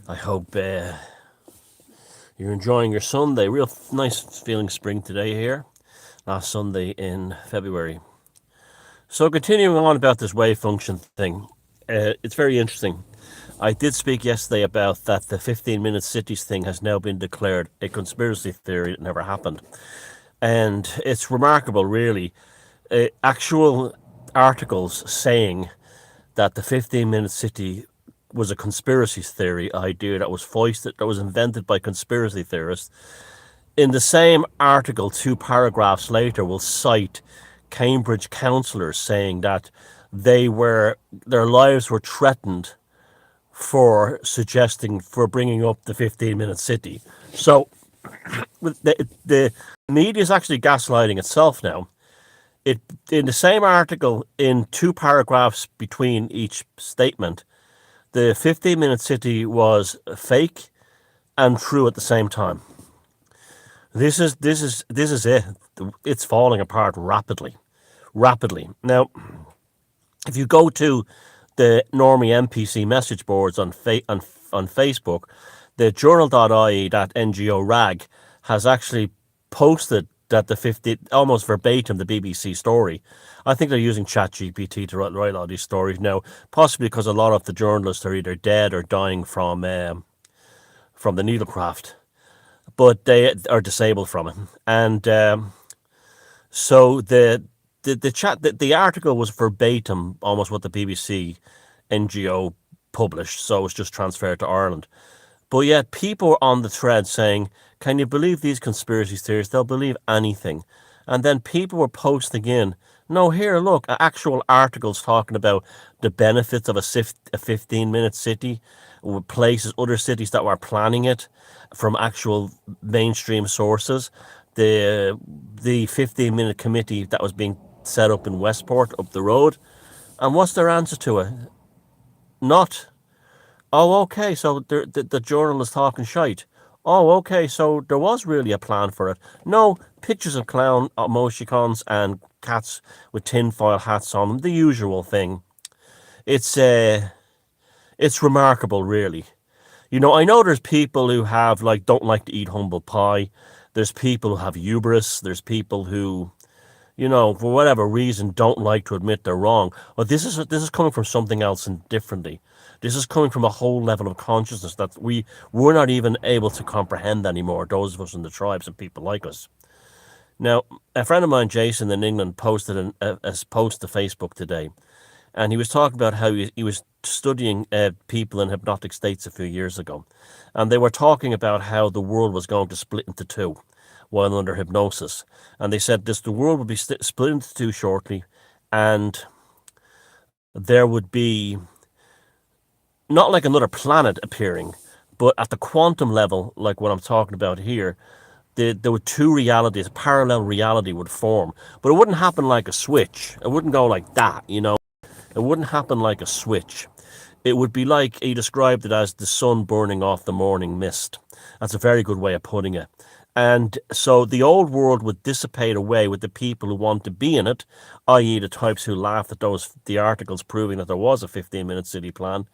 I hope you're enjoying your Sunday. Real nice feeling spring today here. Last Sunday in February. So continuing on about this wave function thing, it's very interesting. I did speak yesterday about that the 15-minute cities thing has now been declared a conspiracy theory that never happened. And it's remarkable, really. Actual articles saying that the 15-minute city was a conspiracy theory idea that was foisted, that was invented by conspiracy theorists. In the same article, two paragraphs later, will cite Cambridge councillors saying that their lives were threatened for bringing up the 15-minute city. So the media is actually gaslighting itself now. In the same article, in two paragraphs between each statement, the 15-minute city was fake and true at the same time. This is it. It's falling apart rapidly. Now, if you go to the Normie NPC message boards on Facebook, the journal.ie, that NGO rag, has actually posted that almost verbatim, the BBC story. I think they're using ChatGPT to write all these stories now, possibly because a lot of the journalists are either dead or dying from the needlecraft, but they are disabled from it. And so the article was verbatim, almost what the BBC NGO published, so it's just transferred to Ireland. But yet people are on the thread saying, can you believe these conspiracy theories? They'll believe anything. And then people were posting in, no, here, look, actual articles talking about the benefits of a 15-minute city, with places, other cities that were planning it from actual mainstream sources. The 15-minute committee that was being set up in Westport, up the road. And what's their answer to it? Not, oh, okay, so the journal is talking shite. Oh, okay, so there was really a plan for it. No, pictures of clown emoticons and cats with tinfoil hats on them, the usual thing. It's remarkable, really. You know, I know there's people who have, don't like to eat humble pie. There's people who have hubris. There's people who, for whatever reason, don't like to admit they're wrong. But this is coming from something else and differently. This is coming from a whole level of consciousness that we're not even able to comprehend anymore, those of us in the tribes and people like us. Now, a friend of mine, Jason, in England, posted a post to Facebook today, and he was talking about how he was studying people in hypnotic states a few years ago, and they were talking about how the world was going to split into two while under hypnosis. And they said the world would be split into two shortly, and there would be not like another planet appearing, but at the quantum level, like what I'm talking about here, there were two realities, a parallel reality would form. But it wouldn't happen like a switch. It wouldn't go like that, It wouldn't happen like a switch. It would be like, he described it as the sun burning off the morning mist. That's a very good way of putting it. And so the old world would dissipate away with the people who want to be in it, i.e. the types who laughed at the articles proving that there was a 15-minute city plan.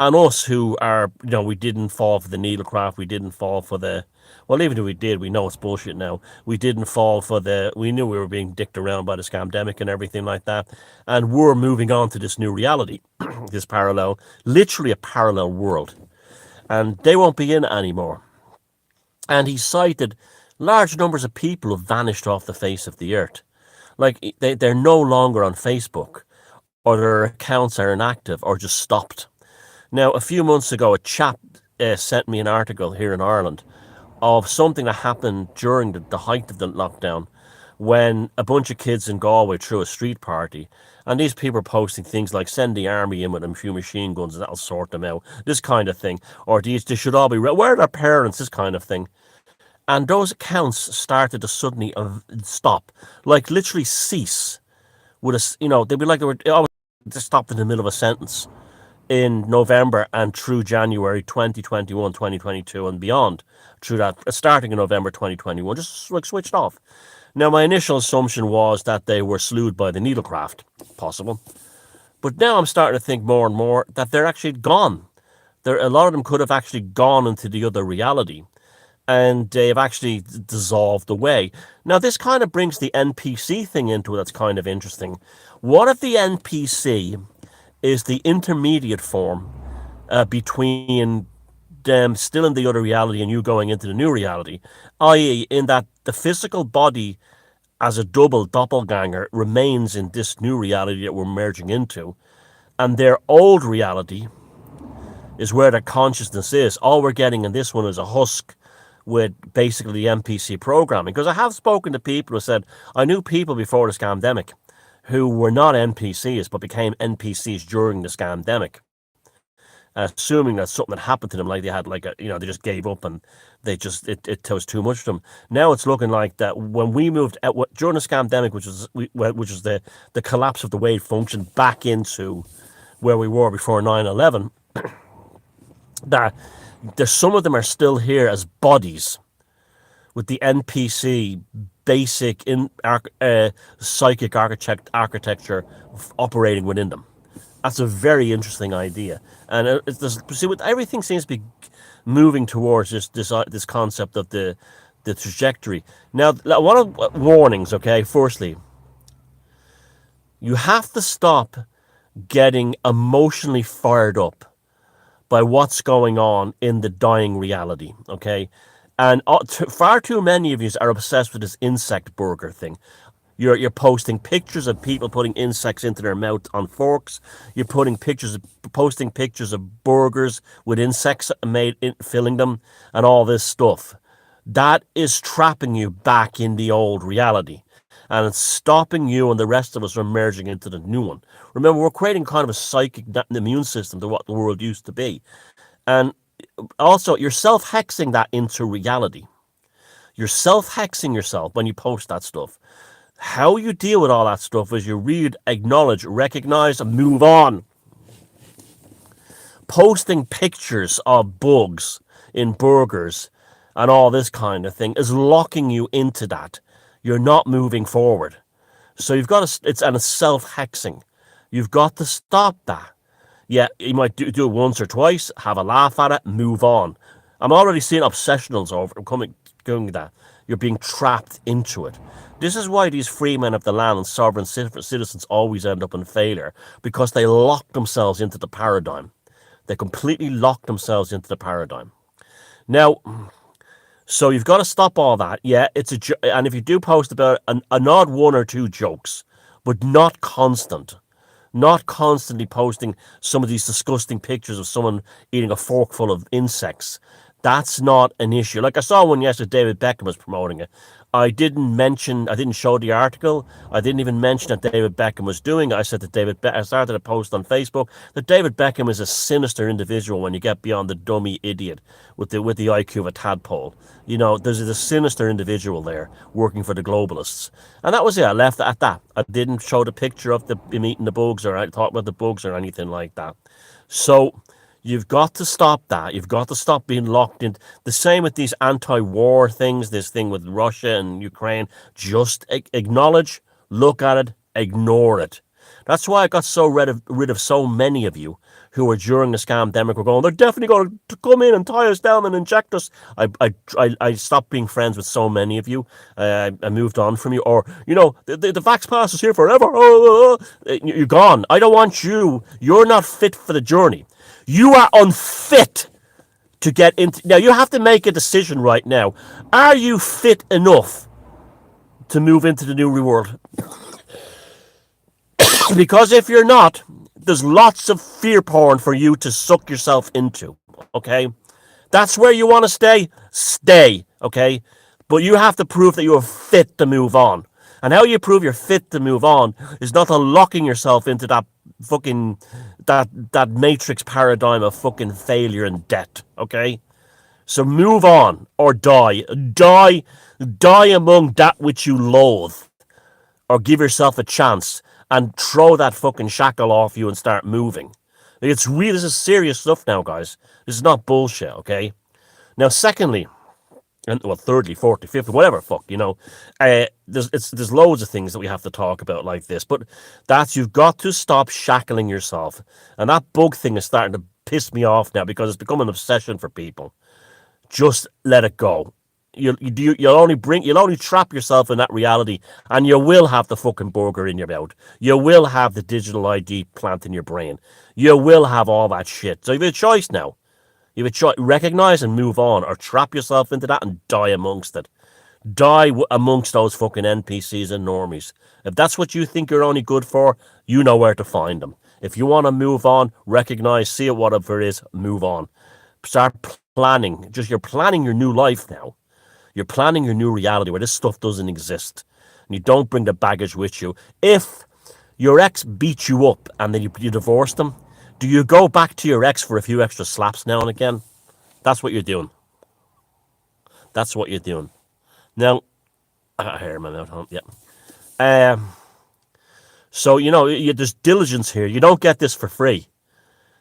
And us who are, we didn't fall for the needlecraft, we didn't fall for well, even if we did, we know it's bullshit now. We didn't fall for we knew we were being dicked around by the scamdemic and everything like that. And we're moving on to this new reality, this literally a parallel world. And they won't be in it anymore. And he cited large numbers of people who've vanished off the face of the earth. Like, they're no longer on Facebook, or their accounts are inactive or just stopped. Now, a few months ago, a chap sent me an article here in Ireland of something that happened during the height of the lockdown, when a bunch of kids in Galway threw a street party, and these people are posting things like, send the army in with a few machine guns and that'll sort them out, this kind of thing, or they should all be, where are their parents, this kind of thing. And those accounts started to suddenly stop, like literally cease, with they'd be like they were always stopped in the middle of a sentence in November and through January 2021, 2022 and beyond, through that, starting in November 2021, just like switched off. Now, my initial assumption was that they were slewed by the needlecraft, possible. But now I'm starting to think more and more that they're actually gone. A lot of them could have actually gone into the other reality, and they've actually dissolved away. Now, this kind of brings the NPC thing into it. That's kind of interesting. What if the NPC is the intermediate form between them still in the other reality and you going into the new reality, i.e., in that the physical body as a doppelganger remains in this new reality that we're merging into, and their old reality is where their consciousness is. All we're getting in this one is a husk with basically the NPC programming. Because I have spoken to people who said, I knew people before the scamdemic who were not NPCs but became NPCs during the scamdemic, assuming that something had happened to them, like they had they just gave up and it was too much for them. Now it's looking like that when we moved out during the scamdemic, which was the collapse of the wave function back into where we were before 9/11, that there's some of them are still here as bodies with the NPC basic psychic architecture operating within them. That's a very interesting idea, and everything seems to be moving towards this concept of the trajectory. Now, one of warnings. Okay, firstly, you have to stop getting emotionally fired up by what's going on in the dying reality. Okay, and far too many of you are obsessed with this insect burger thing. You're posting pictures of people putting insects into their mouth on forks. You're posting pictures of burgers with insects filling them, and all this stuff. That is trapping you back in the old reality, and it's stopping you and the rest of us from merging into the new one. Remember, we're creating kind of a psychic immune system to what the world used to be, and also you're self-hexing that into reality. You're self-hexing yourself when you post that stuff. How you deal with all that stuff is you read, acknowledge, recognize, and move on. Posting pictures of bugs in burgers and all this kind of thing is locking you into that. You're not moving forward. So you've got to, it's self-hexing. You've got to stop that. Yeah, you might do it once or twice, have a laugh at it, move on. I'm already seeing obsessionals going that. You're being trapped into it. This is why these free men of the land and sovereign citizens always end up in failure, because they lock themselves into the paradigm. They completely lock themselves into the paradigm. Now, so you've got to stop all that. Yeah, and if you do post about an odd one or two jokes, but not constant. Not constantly posting some of these disgusting pictures of someone eating a forkful of insects. That's not an issue. Like I saw one yesterday, David Beckham was promoting it. I didn't show the article. I didn't even mention that David Beckham was doing it. I said that I started a post on Facebook that David Beckham is a sinister individual when you get beyond the dummy idiot with the IQ of a tadpole. You know, there's a sinister individual there working for the globalists. And that was it. I left it at that. I didn't show the picture of him eating the bugs or I talk about the bugs or anything like that. So you've got to stop that. You've got to stop being locked in. The same with these anti-war things, this thing with Russia and Ukraine. Just acknowledge, look at it, ignore it. That's why I got so rid of so many of you who were during the scamdemic were going, they're definitely going to come in and tie us down and inject us. I stopped being friends with so many of you. I moved on from you. Or, you know, the Vax Pass is here forever. You're gone. I don't want you. You're not fit for the journey. You are unfit to get into. Now, you have to make a decision right now. Are you fit enough to move into the new world? Because if you're not, there's lots of fear porn for you to suck yourself into, okay? That's where you want to stay, okay? But you have to prove that you're fit to move on. And how you prove you're fit to move on is not locking yourself into that fucking, that matrix paradigm of fucking failure and debt, okay? So move on or die. Die among that which you loathe. Or give yourself a chance and throw that fucking shackle off you and start moving. This is serious stuff now, guys. This is not bullshit, okay? Now, secondly, thirdly, fourthly, fifthly, whatever, fuck, you know, there's loads of things that we have to talk about like this, but you've got to stop shackling yourself. And that bug thing is starting to piss me off now because it's become an obsession for people. Just let it go. You'll only trap yourself in that reality, and you will have the fucking burger in your mouth. You will have the digital ID plant in your brain. You will have all that shit. So you have a choice now. You have a choice: recognize and move on, or trap yourself into that and die amongst it. Die amongst those fucking NPCs and normies. If that's what you think you're only good for, you know where to find them. If you want to move on, recognize, see it, whatever it is, move on. Start planning. You're planning your new life now. You're planning your new reality where this stuff doesn't exist. And you don't bring the baggage with you. If your ex beats you up and then you divorce them, do you go back to your ex for a few extra slaps now and again? That's what you're doing. That's what you're doing. Now, I got hair in my mouth, huh? Yeah. So, there's diligence here. You don't get this for free.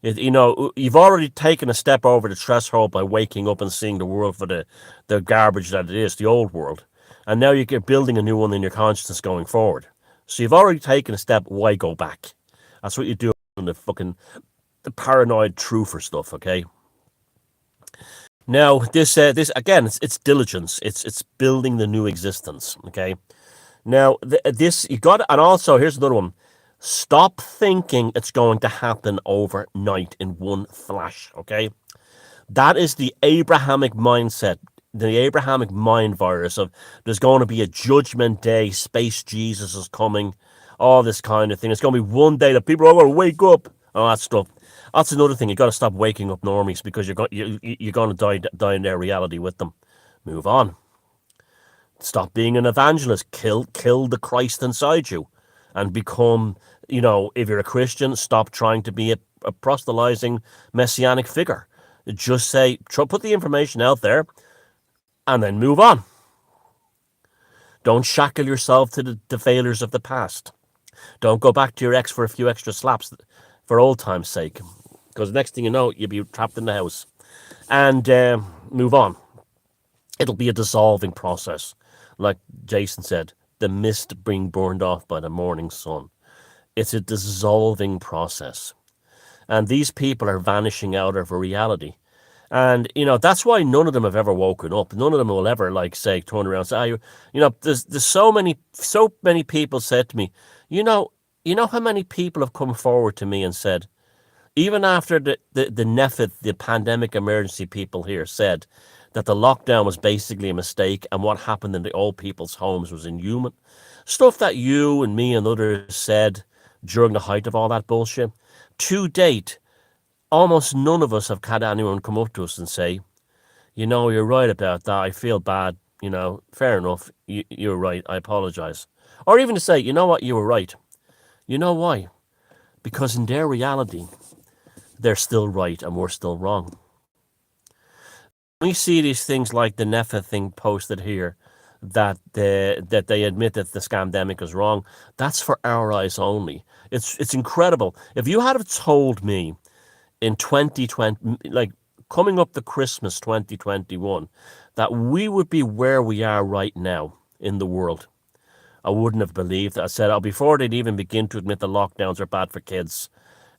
You've already taken a step over the threshold by waking up and seeing the world for the garbage that it is, the old world. And now you're building a new one in your consciousness going forward. So you've already taken a step. Why go back? That's what you do in the paranoid truther stuff, okay? Now, this again, it's diligence. It's building the new existence, okay? Now, you got, and also, here's another one. Stop thinking it's going to happen overnight in one flash, okay? That is the Abrahamic mindset, the Abrahamic mind virus of there's going to be a judgment day, space Jesus is coming, all this kind of thing. It's going to be one day that people are going to wake up, all that stuff. That's another thing. You got to stop waking up normies because you're going to die in their reality with them. Move on. Stop being an evangelist. Kill the Christ inside you, and become. If you're a Christian, stop trying to be a proselytizing messianic figure. Just say, put the information out there, and then move on. Don't shackle yourself to the failures of the past. Don't go back to your ex for a few extra slaps for old time's sake. Because next thing you know, you'll be trapped in the house. And move on. It'll be a dissolving process. Like Jason said, the mist being burned off by the morning sun. It's a dissolving process. And these people are vanishing out of a reality. And, that's why none of them have ever woken up. None of them will ever, turn around and say, there's so many people said to me, you know how many people have come forward to me and said, even after the NEFIT, the pandemic emergency people here said that the lockdown was basically a mistake and what happened in the old people's homes was inhuman. Stuff that you and me and others said during the height of all that bullshit. To date, almost none of us have had anyone come up to us and say, you're right about that. I feel bad. Fair enough. You're right. I apologize. Or even to say, you know what? You were right. You know why? Because in their reality, they're still right and we're still wrong. We see these things like the NEFA thing posted here, that they admit that the scamdemic is wrong. That's for our eyes only. It's incredible. If you had have told me in 2020, coming up to Christmas 2021, that we would be where we are right now in the world, I wouldn't have believed it. I said, before they'd even begin to admit the lockdowns are bad for kids,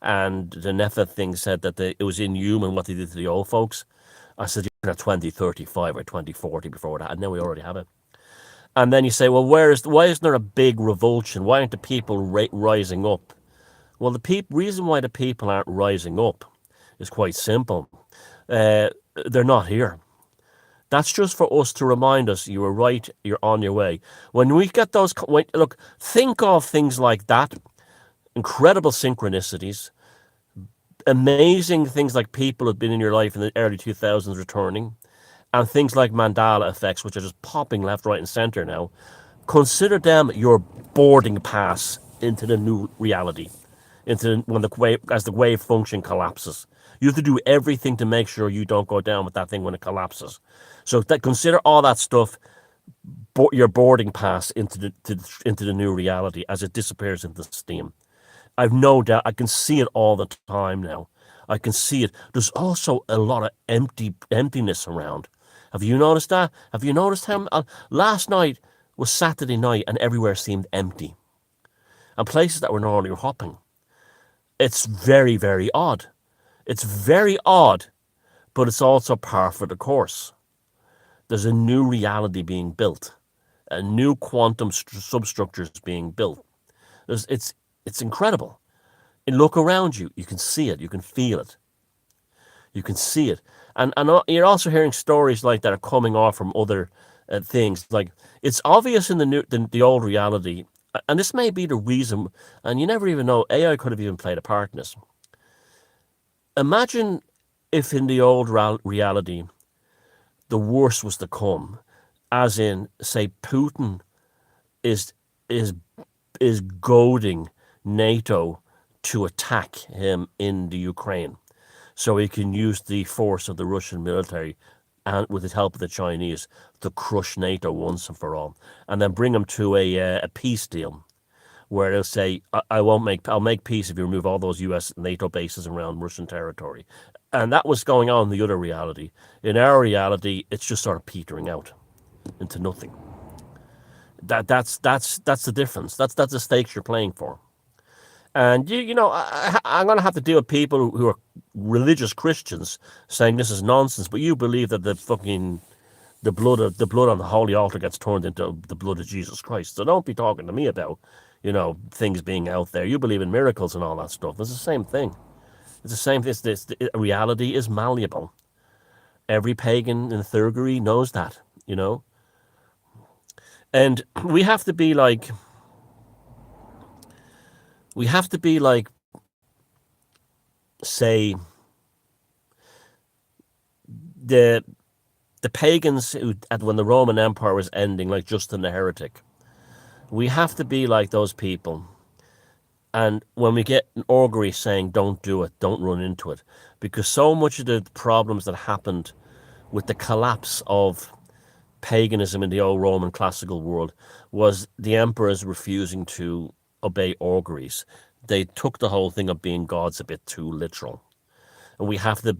and the NEFA thing said that it was inhuman what they did to the old folks, I said, you're at 2035 or 2040 before that, and then we already have it. And then you say, well, why isn't there a big revulsion? Why aren't the people rising up? Well, the reason why the people aren't rising up is quite simple. They're not here. That's just for us to remind us you were right, you're on your way. When we get those, look, think of things like that, incredible synchronicities, amazing things like people who've been in your life in the early 2000s returning, and things like Mandala effects, which are just popping left, right, and center now. Consider them your boarding pass into the new reality, as the wave function collapses. You have to do everything to make sure you don't go down with that thing when it collapses. So consider all that stuff your boarding pass into the new reality as it disappears into steam. I've no doubt. I can see it all the time now. I can see it. There's also a lot of emptiness around. Have you noticed that? Have you noticed how last night was Saturday night and everywhere seemed empty, and places that were normally hopping. It's very, very odd. It's very odd, but it's also par for the course. There's a new reality being built, a new quantum substructures being built. It's incredible. And look around you, you can see it, you can feel it, you can see it, and you're also hearing stories like that are coming off from other things. Like it's obvious in the old reality, and this may be the reason. And you never even know. AI could have even played a part in this. Imagine if in the old reality the worst was to come, as in, say, Putin is is is goading NATO to attack him in the Ukraine, so he can use the force of the Russian military and with the help of the Chinese to crush NATO once and for all, and then bring him to a peace deal where they'll say, I'll make peace if you remove all those U.S. NATO bases around Russian territory. And that was going on in the other reality. In our reality, it's just sort of petering out into nothing. That's the difference. That's the stakes you're playing for. And I'm going to have to deal with people who are religious Christians saying this is nonsense, but you believe that the blood on the holy altar gets turned into the blood of Jesus Christ. So don't be talking to me about, things being out there. You believe in miracles and all that stuff. It's the same thing. It's the same. Reality is malleable. Every pagan in Thurgery knows that. And we have to be like, say, the pagans who, when the Roman Empire was ending, like Justin the Heretic. We have to be like those people. And when we get an augury saying, don't do it, don't run into it, because so much of the problems that happened with the collapse of paganism in the old Roman classical world was the emperors refusing to obey auguries. They took the whole thing of being gods a bit too literal. And we have to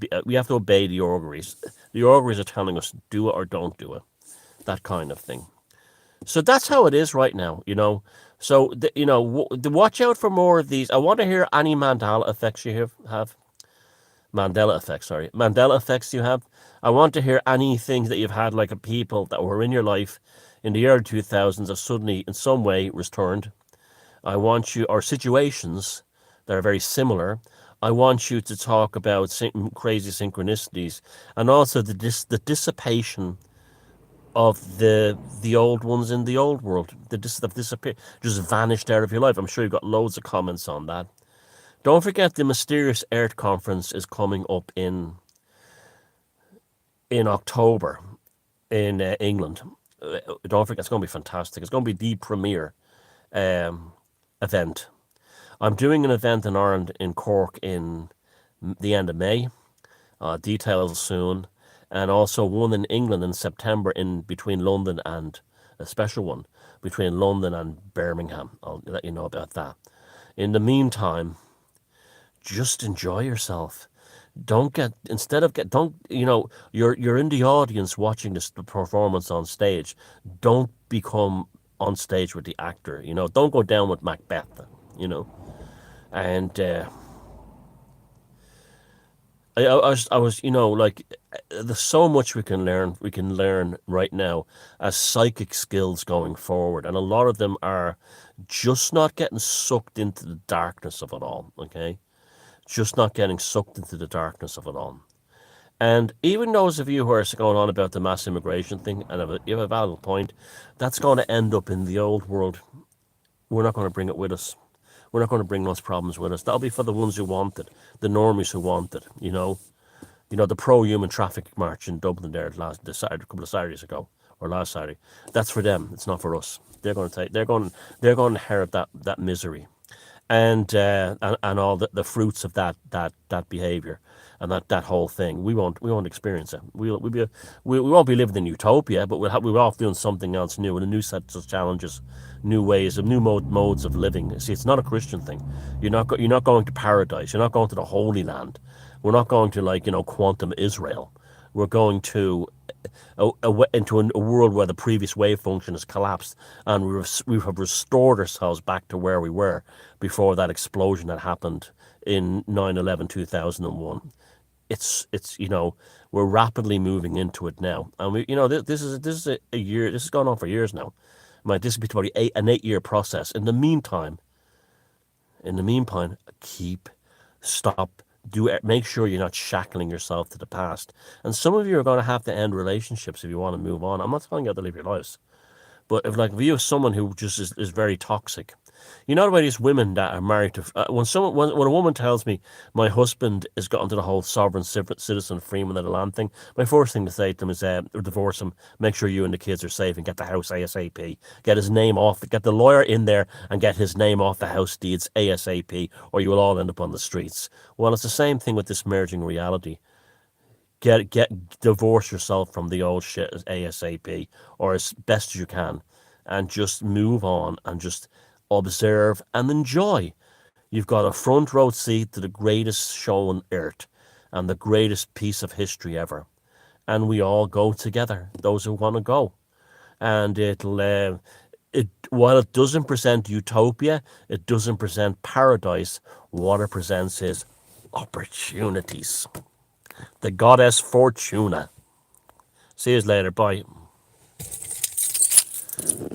obey the auguries. The auguries are telling us do it or don't do it, that kind of thing. So that's how it is right now. So watch out for more of these. I want to hear any Mandela effects you have. Mandela effects, sorry. Mandela effects you have. I want to hear anything that you've had, like a people that were in your life in the early 2000s are suddenly in some way returned. I want you, or situations that are very similar. I want you to talk about crazy synchronicities, and also the dissipation of the old ones in the old world. Have disappeared, just vanished out of your life. I'm sure you've got loads of comments on that. Don't forget the Mysterious Earth Conference is coming up in October in England. Don't forget, it's going to be fantastic. It's going to be the premier event. I'm doing an event in Ireland, in Cork, in the end of May. Details soon. And also one in England in September, in between London and a special one between London and Birmingham. I'll let you know about that. In the meantime, just enjoy yourself. Don't get instead of get don't you're in the audience watching this performance on stage. Don't become on stage with the actor. Don't go down with Macbeth. And I was like, there's so much we can learn. We can learn right now as psychic skills going forward, and a lot of them are just not getting sucked into the darkness of it all. Okay, just not getting sucked into the darkness of it all. And even those of you who are going on about the mass immigration thing, and you have a valid point, that's going to end up in the old world. We're not going to bring it with us. We're not going to bring those problems with us. That'll be for the ones who want it, the normies who want it. The pro-human traffic march in Dublin there a couple of Saturdays ago, or last Saturday. That's for them. It's not for us. They're going to inherit that misery, and all the fruits of that behaviour, and that whole thing. We won't experience it. We won't be living in utopia, but we're off doing something else new, and a new set of challenges, new ways of new modes of living. See, it's not a Christian thing. You're not going to paradise. You're not going to the Holy Land. We're not going to quantum Israel. We're going to into a world where the previous wave function has collapsed, and we have restored ourselves back to where we were before that explosion that happened in 9/11/2001. It's we're rapidly moving into it now, and this is a year. This has gone on for years now. This will be probably an 8-year process. In the meantime, keep, stop, make sure you're not shackling yourself to the past. And some of you are going to have to end relationships if you want to move on. I'm not telling you how to live your lives. But if you have someone who just is very toxic, the way these women that are married to when a woman tells me my husband has got into the whole sovereign citizen freeman of the land thing, my first thing to say to them is divorce him, make sure you and the kids are safe, and get the house ASAP. Get his name off, get the lawyer in there and get his name off the house deeds ASAP, or you will all end up on the streets. Well, it's the same thing with this merging reality. Divorce yourself from the old shit as ASAP, or as best as you can, and just move on and just observe and enjoy. You've got a front row seat to the greatest show on earth and the greatest piece of history ever. And we all go together, those who want to go. And while it doesn't present utopia, it doesn't present paradise. What it presents is opportunities. The goddess Fortuna. See you later. Bye.